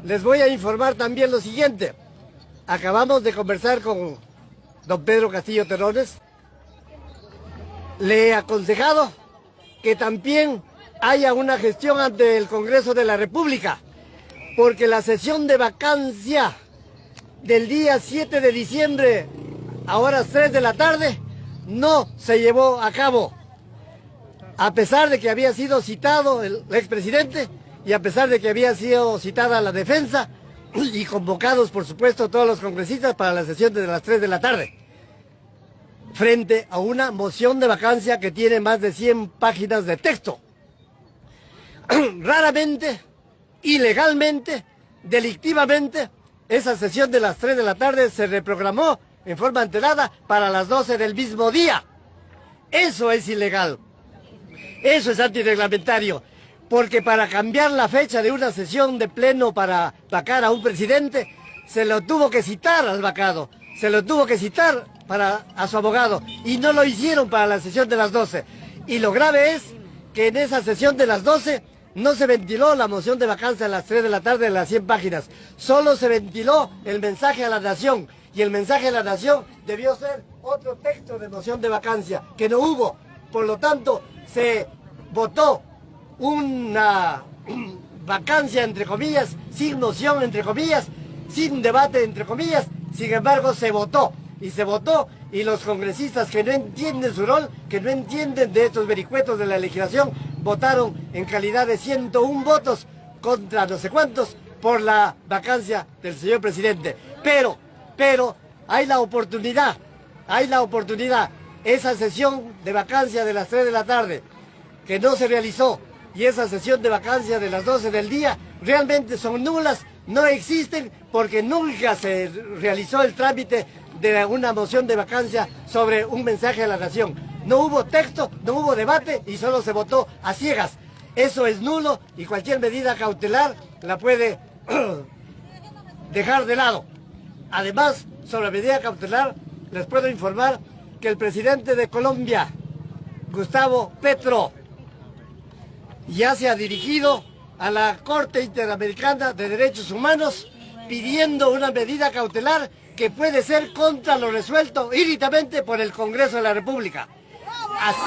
les voy a informar también lo siguiente. Acabamos de conversar con don Pedro Castillo Terrones. Le he aconsejado que también haya una gestión ante el Congreso de la República, porque la sesión de vacancia del día 7 de diciembre a horas 3 de la tarde no se llevó a cabo, a pesar de que había sido citado el expresidente y a pesar de que había sido citada la defensa y convocados, por supuesto, todos los congresistas para la sesión de las 3 de la tarde, frente a una moción de vacancia que tiene más de 100 páginas de texto. Raramente, ilegalmente, delictivamente, esa sesión de las 3 de la tarde se reprogramó en forma alterada para las 12 del mismo día. Eso es ilegal. Eso es antirreglamentario. Porque para cambiar la fecha de una sesión de pleno para vacar a un presidente, se lo tuvo que citar al vacado, se lo tuvo que citar a su abogado, y no lo hicieron para la sesión de las 12. Y lo grave es que en esa sesión de las 12 no se ventiló la moción de vacancia a las 3 de la tarde de las 100 páginas. Solo se ventiló el mensaje a la nación. Y el mensaje a la nación debió ser otro texto de moción de vacancia, que no hubo. Por lo tanto, se votó una vacancia, entre comillas, sin moción, entre comillas, sin debate, entre comillas. Sin embargo, se votó. Y se votó, y los congresistas que no entienden su rol, que no entienden de estos vericuetos de la legislación, votaron en calidad de 101 votos contra no sé cuántos por la vacancia del señor presidente. Pero hay la oportunidad, esa sesión de vacancia de las 3 de la tarde que no se realizó y esa sesión de vacancia de las 12 del día realmente son nulas, no existen, porque nunca se realizó el trámite de una moción de vacancia sobre un mensaje a la nación. No hubo texto, no hubo debate y solo se votó a ciegas. Eso es nulo y cualquier medida cautelar la puede dejar de lado. Además, sobre la medida cautelar, les puedo informar que el presidente de Colombia, Gustavo Petro, ya se ha dirigido a la Corte Interamericana de Derechos Humanos pidiendo una medida cautelar que puede ser contra lo resuelto íntegramente por el Congreso de la República. Así.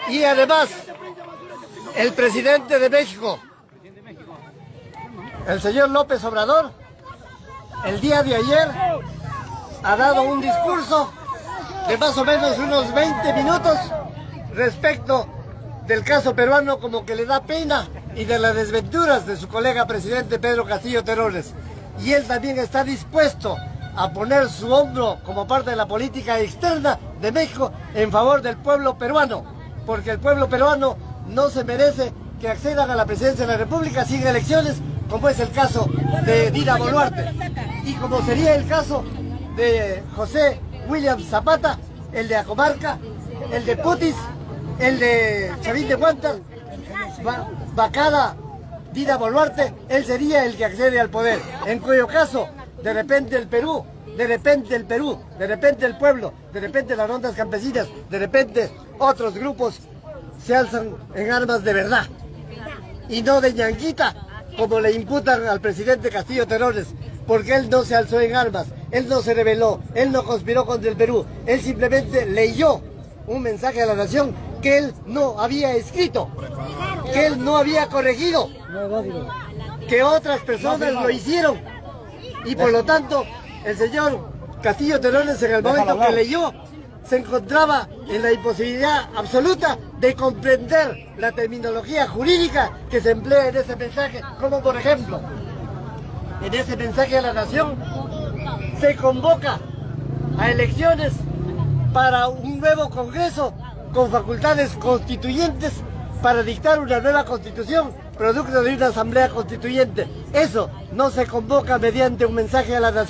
Y además, el presidente de México, el señor López Obrador, el día de ayer ha dado un discurso de más o menos unos 20 minutos respecto del caso peruano, como que le da pena, y de las desventuras de su colega presidente Pedro Castillo Terrones. Y él también está dispuesto a poner su hombro como parte de la política externa de México en favor del pueblo peruano, porque el pueblo peruano no se merece que accedan a la presidencia de la República sin elecciones, como es el caso de Dina Boluarte, y como sería el caso de José William Zapata, el de Acamarca, el de Putis, el de Chavín de Huántar, vacada Dina Boluarte, él sería el que accede al poder, en cuyo caso, de repente el pueblo, de repente las rondas campesinas, de repente otros grupos se alzan en armas de verdad, y no de ñanguita, como le imputan al presidente Castillo Terrones, porque él no se alzó en armas, él no se rebeló, él no conspiró contra el Perú, él simplemente leyó un mensaje a la nación que él no había escrito, que él no había corregido, que otras personas lo hicieron, y por lo tanto el señor Castillo Terrones, en el momento que leyó, se encontraba en la imposibilidad absoluta de comprender la terminología jurídica que se emplea en ese mensaje, como por ejemplo, en ese mensaje a la nación se convoca a elecciones para un nuevo Congreso con facultades constituyentes para dictar una nueva constitución, producto de una asamblea constituyente. Eso no se convoca mediante un mensaje a la nación.